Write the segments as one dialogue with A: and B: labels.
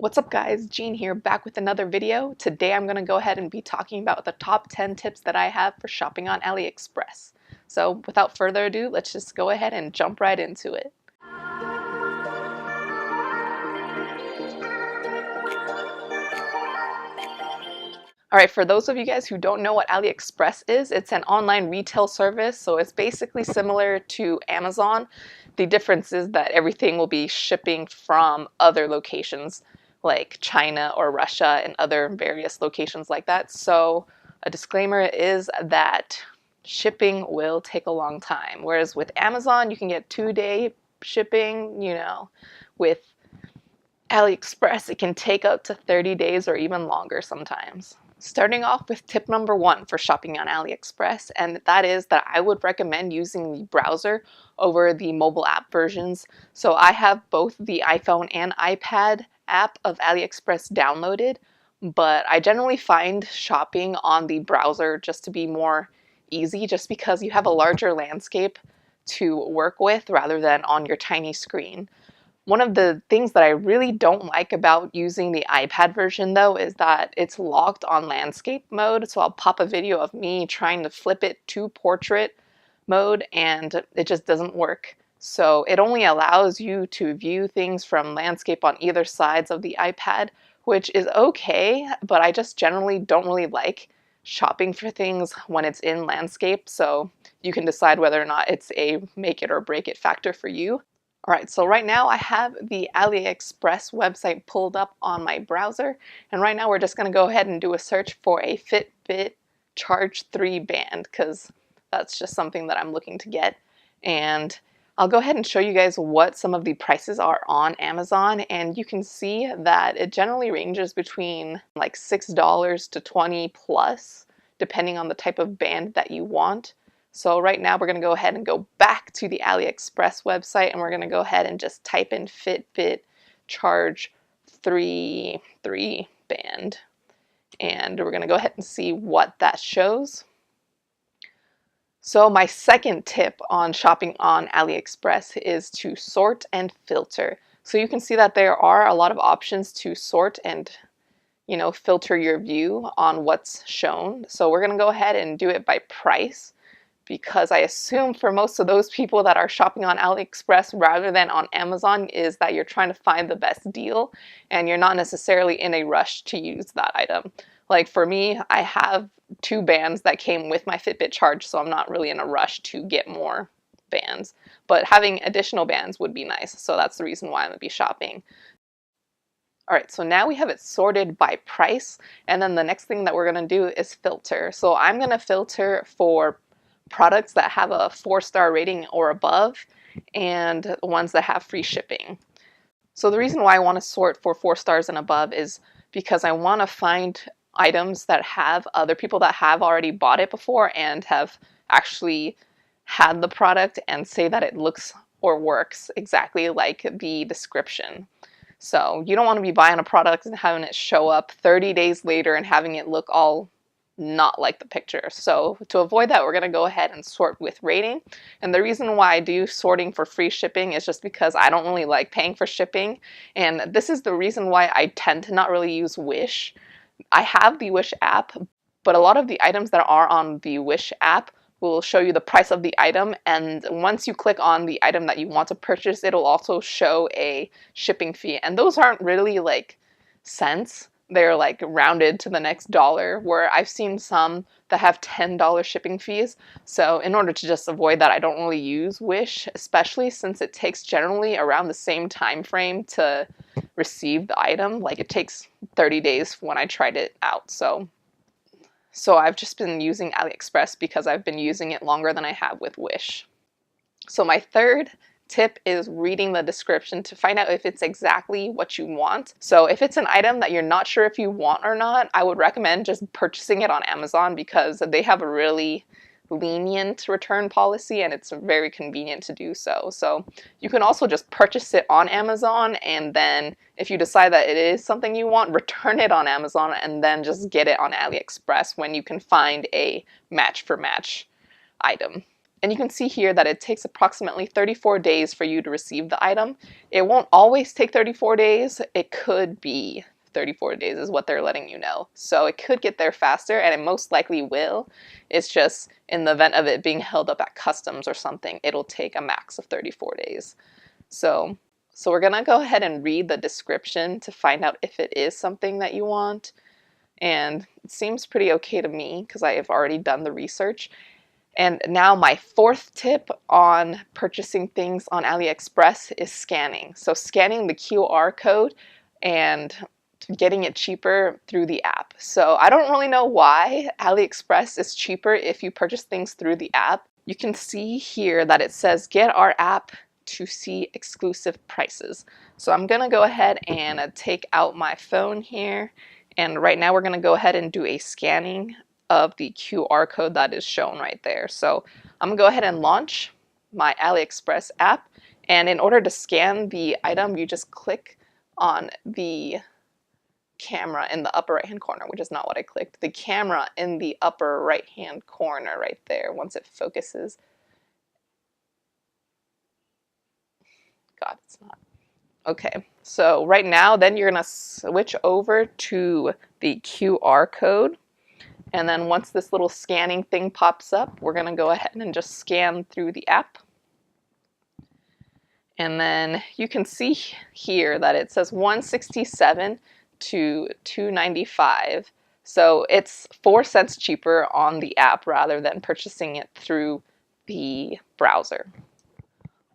A: What's up guys, Jean here, back with another video. Today I'm going to go ahead and be talking about the top 10 tips that I have for shopping on AliExpress. So without further ado, let's just go ahead and jump right into it. Alright, for those of you guys who don't know what AliExpress is, it's an online retail service, so it's basically similar to Amazon. The difference is that everything will be shipping from other locations like China or Russia and other various locations like that. So a disclaimer is that shipping will take a long time, whereas with Amazon you can get 2-day shipping. With AliExpress it can take up to 30 days or even longer sometimes. Starting off with tip number 1 for shopping on AliExpress, and that is that I would recommend using the browser over the mobile app versions. So I have both the iPhone and iPad app of AliExpress downloaded, but I generally find shopping on the browser just to be more easy, just because you have a larger landscape to work with rather than on your tiny screen. One of the things that I really don't like about using the iPad version though is that it's locked on landscape mode. So I'll pop a video of me trying to flip it to portrait mode and it just doesn't work. So it only allows you to view things from landscape on either sides of the iPad, which is okay, but I just generally don't really like shopping for things when it's in landscape. So you can decide whether or not it's a make it or break it factor for you. Alright, so right now I have the AliExpress website pulled up on my browser, and right now we're just going to go ahead and do a search for a Fitbit Charge 3 band, because that's just something that I'm looking to get. And I'll go ahead and show you guys what some of the prices are on Amazon, and you can see that it generally ranges between like $6 to $20 plus, depending on the type of band that you want. So right now we're going to go ahead and go back to the AliExpress website, and we're going to go ahead and just type in Fitbit Charge 3 band, and we're going to go ahead and see what that shows. So my second tip on shopping on AliExpress is to sort and filter. So you can see that there are a lot of options to sort and filter your view on what's shown. So we're going to go ahead and do it by price, because I assume for most of those people that are shopping on AliExpress rather than on Amazon is that you're trying to find the best deal and you're not necessarily in a rush to use that item. Like for me, I have 2 bands that came with my Fitbit Charge, so I'm not really in a rush to get more bands. But having additional bands would be nice, so that's the reason why I'm going to be shopping. Alright, so now we have it sorted by price, and then the next thing that we're going to do is filter. So I'm going to filter for products that have a 4-star rating or above, and ones that have free shipping. So the reason why I want to sort for 4 stars and above is because I want to find items that have other people that have already bought it before and have actually had the product and say that it looks or works exactly like the description. So you don't want to be buying a product and having it show up 30 days later and having it look all not like the picture. So to avoid that, we're going to go ahead and sort with rating. And the reason why I do sorting for free shipping is just because I don't really like paying for shipping. And this is the reason why I tend to not really use Wish. I have the Wish app, but a lot of the items that are on the Wish app will show you the price of the item, and once you click on the item that you want to purchase, it'll also show a shipping fee. And those aren't really like cents. They're like rounded to the next dollar, where I've seen some that have $10 shipping fees. So in order to just avoid that, I don't really use Wish, especially since it takes generally around the same time frame to receive the item. Like it takes 30 days when I tried it out. So I've just been using AliExpress because I've been using it longer than I have with Wish. So my third tip is reading the description to find out if it's exactly what you want. So if it's an item that you're not sure if you want or not, I would recommend just purchasing it on Amazon, because they have a really lenient return policy and it's very convenient to do so. So you can also just purchase it on Amazon, and then if you decide that it is something you want, return it on Amazon and then just get it on AliExpress when you can find a match for match item. And you can see here that it takes approximately 34 days for you to receive the item. It won't always take 34 days. It could be 34 days is what they're letting you know. So it could get there faster, and it most likely will. It's just in the event of it being held up at customs or something, it'll take a max of 34 days. So we're gonna go ahead and read the description to find out if it is something that you want. And it seems pretty okay to me because I have already done the research. And now my fourth tip on purchasing things on AliExpress is scanning. So scanning the QR code and getting it cheaper through the app. So I don't really know why AliExpress is cheaper if you purchase things through the app. You can see here that it says get our app to see exclusive prices. So I'm gonna go ahead and take out my phone here. And right now we're gonna go ahead and do a scanning of the QR code that is shown right there. So I'm gonna go ahead and launch my AliExpress app. And in order to scan the item, you just click on the camera in the upper right hand corner, which is not what I clicked. The camera in the upper right hand corner right there, once it focuses. God, it's not. Okay, so right now then you're gonna switch over to the QR code. And then once this little scanning thing pops up, we're gonna go ahead and just scan through the app. And then you can see here that it says 167 to 295. So it's 4 cents cheaper on the app rather than purchasing it through the browser.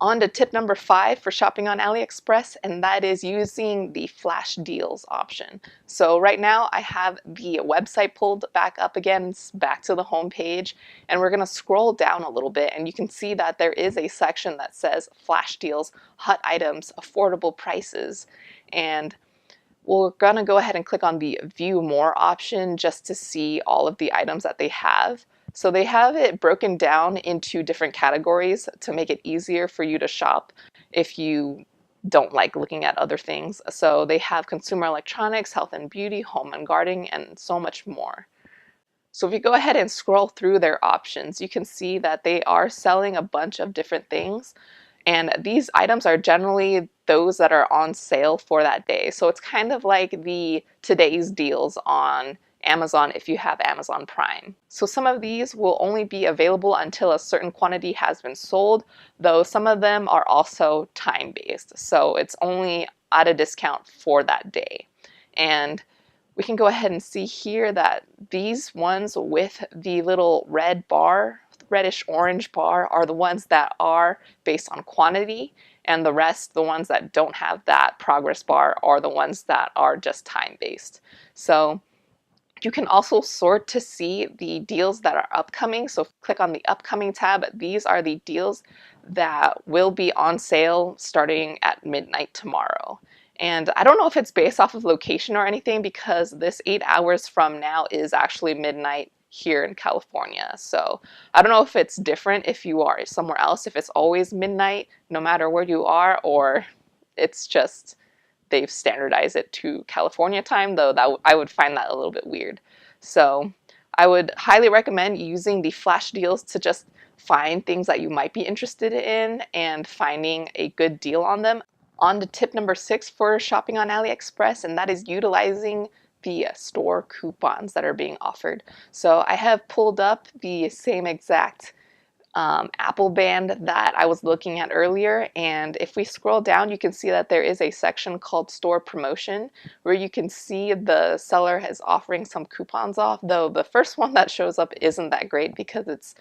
A: On to tip number 5 for shopping on AliExpress, and that is using the flash deals option. So right now I have the website pulled back up again, back to the home page, and we're going to scroll down a little bit, and you can see that there is a section that says flash deals, hot items, affordable prices, and we're going to go ahead and click on the view more option just to see all of the items that they have. So they have it broken down into different categories to make it easier for you to shop if you don't like looking at other things. So they have consumer electronics, health and beauty, home and gardening, and so much more. So if you go ahead and scroll through their options, you can see that they are selling a bunch of different things. And these items are generally those that are on sale for that day. So it's kind of like the today's deals on Amazon if you have Amazon Prime. So some of these will only be available until a certain quantity has been sold, though some of them are also time-based. So it's only at a discount for that day. And we can go ahead and see here that these ones with the little red bar, reddish orange bar, are the ones that are based on quantity, and the rest, the ones that don't have that progress bar, are the ones that are just time-based. So you can also sort to see the deals that are upcoming. So click on the upcoming tab. These are the deals that will be on sale starting at midnight tomorrow. And I don't know if it's based off of location or anything, because this 8 hours from now is actually midnight here in California. So I don't know if it's different if you are somewhere else, if it's always midnight no matter where you are, or it's just they've standardized it to California time, though that I would find that a little bit weird. So I would highly recommend using the flash deals to just find things that you might be interested in and finding a good deal on them. On to tip number 6 for shopping on AliExpress, and that is utilizing the store coupons that are being offered. So I have pulled up the same exact Apple band that I was looking at earlier, and if we scroll down you can see that there is a section called store promotion where you can see the seller is offering some coupons off, though the first one that shows up isn't that great because it's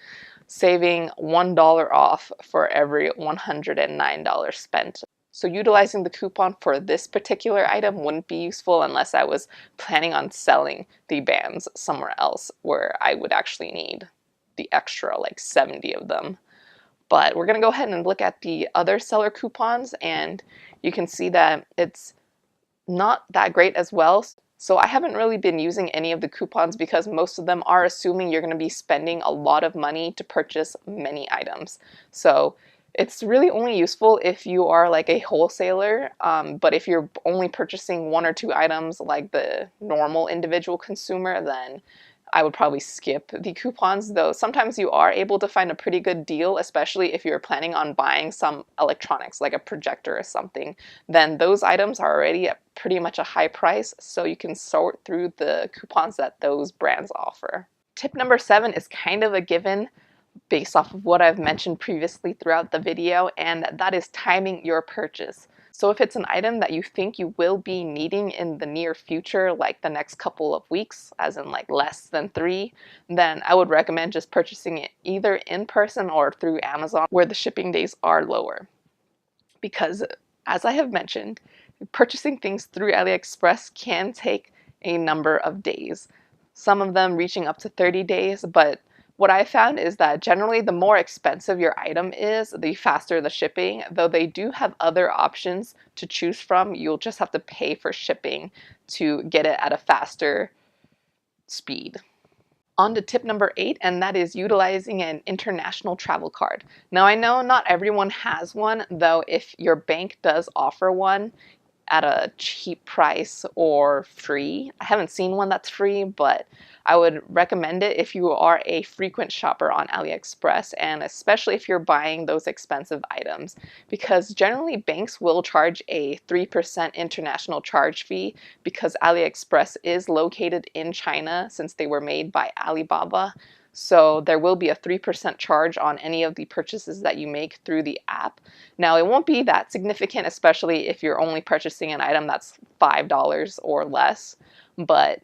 A: saving $1 off for every $109 spent. So utilizing the coupon for this particular item wouldn't be useful unless I was planning on selling the bands somewhere else where I would actually need the extra like 70 of them. But we're going to go ahead and look at the other seller coupons, and you can see that it's not that great as well. So I haven't really been using any of the coupons because most of them are assuming you're going to be spending a lot of money to purchase many items. So it's really only useful if you are like a wholesaler, but if you're only purchasing 1 or 2 items like the normal individual consumer, then I would probably skip the coupons, though sometimes you are able to find a pretty good deal, especially if you're planning on buying some electronics like a projector or something. Then those items are already at pretty much a high price, so you can sort through the coupons that those brands offer. Tip number 7 is kind of a given based off of what I've mentioned previously throughout the video, and that is timing your purchase. So if it's an item that you think you will be needing in the near future, like the next couple of weeks, as in like less than 3, then I would recommend just purchasing it either in person or through Amazon, where the shipping days are lower. Because as I have mentioned, purchasing things through AliExpress can take a number of days, some of them reaching up to 30 days, but what I found is that generally the more expensive your item is, the faster the shipping, though they do have other options to choose from. You'll just have to pay for shipping to get it at a faster speed. On to tip number 8, and that is utilizing an international travel card. Now I know not everyone has one, though if your bank does offer one at a cheap price or free. I haven't seen one that's free, but I would recommend it if you are a frequent shopper on AliExpress, and especially if you're buying those expensive items, because generally banks will charge a 3% international charge fee because AliExpress is located in China since they were made by Alibaba. So there will be a 3% charge on any of the purchases that you make through the app. Now it won't be that significant, especially if you're only purchasing an item that's $5 or less. But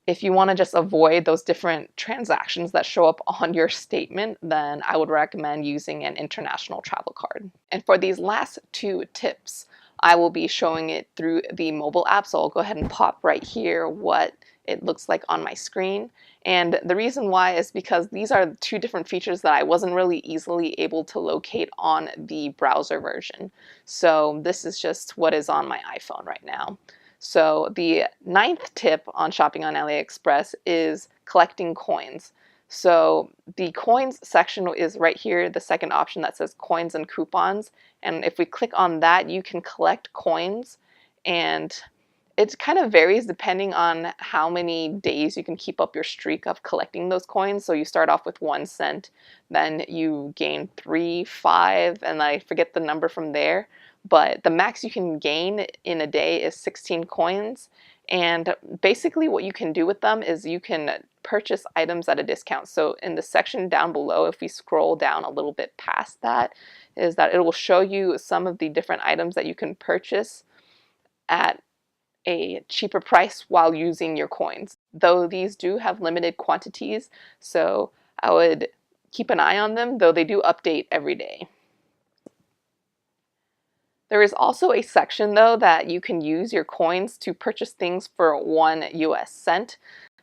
A: if you want to just avoid those different transactions that show up on your statement, then I would recommend using an international travel card. And for these last 2 tips, I will be showing it through the mobile app. So I'll go ahead and pop right here what it looks like on my screen. And the reason why is because these are 2 different features that I wasn't really easily able to locate on the browser version. So this is just what is on my iPhone right now. So the 9th tip on shopping on AliExpress is collecting coins. So the coins section is right here, the second option that says coins and coupons. And if we click on that, you can collect coins, and it kind of varies depending on how many days you can keep up your streak of collecting those coins. So you start off with 1 cent, then you gain 3, 5, and I forget the number from there. But the max you can gain in a day is 16 coins. And basically what you can do with them is you can purchase items at a discount. So in the section down below, if we scroll down a little bit past that, is that it will show you some of the different items that you can purchase at a cheaper price while using your coins. Though these do have limited quantities, so I would keep an eye on them, though they do update every day. There is also a section though that you can use your coins to purchase things for 1 US cent,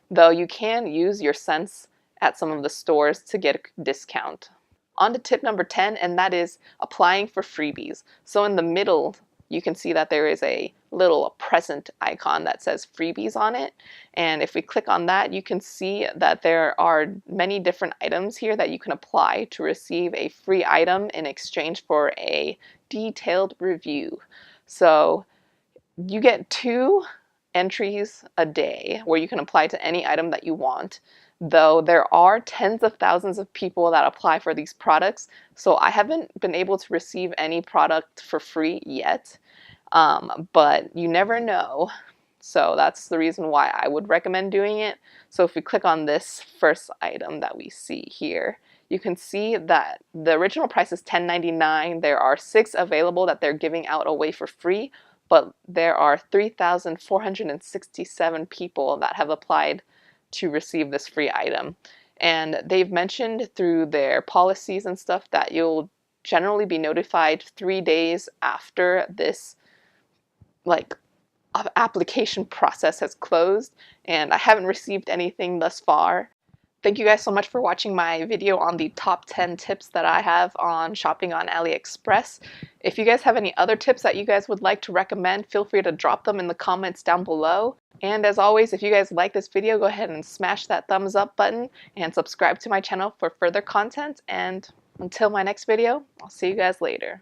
A: though you can use your cents at some of the stores to get a discount. On to tip number 10, and that is applying for freebies. So in the middle, you can see that there is a little present icon that says freebies on it. And if we click on that, you can see that there are many different items here that you can apply to receive a free item in exchange for a detailed review. So you get 2 entries a day where you can apply to any item that you want, though there are tens of thousands of people that apply for these products. So I haven't been able to receive any product for free yet, but you never know. So that's the reason why I would recommend doing it. So if we click on this first item that we see here, you can see that the original price is $10.99. There are 6 available that they're giving out away for free, but there are 3,467 people that have applied to receive this free item. And they've mentioned through their policies and stuff that you'll generally be notified 3 days after this application process has closed, and I haven't received anything thus far. Thank you guys so much for watching my video on the top 10 tips that I have on shopping on AliExpress. If you guys have any other tips that you guys would like to recommend, feel free to drop them in the comments down below. And as always, if you guys like this video, go ahead and smash that thumbs up button and subscribe to my channel for further content. And until my next video, I'll see you guys later.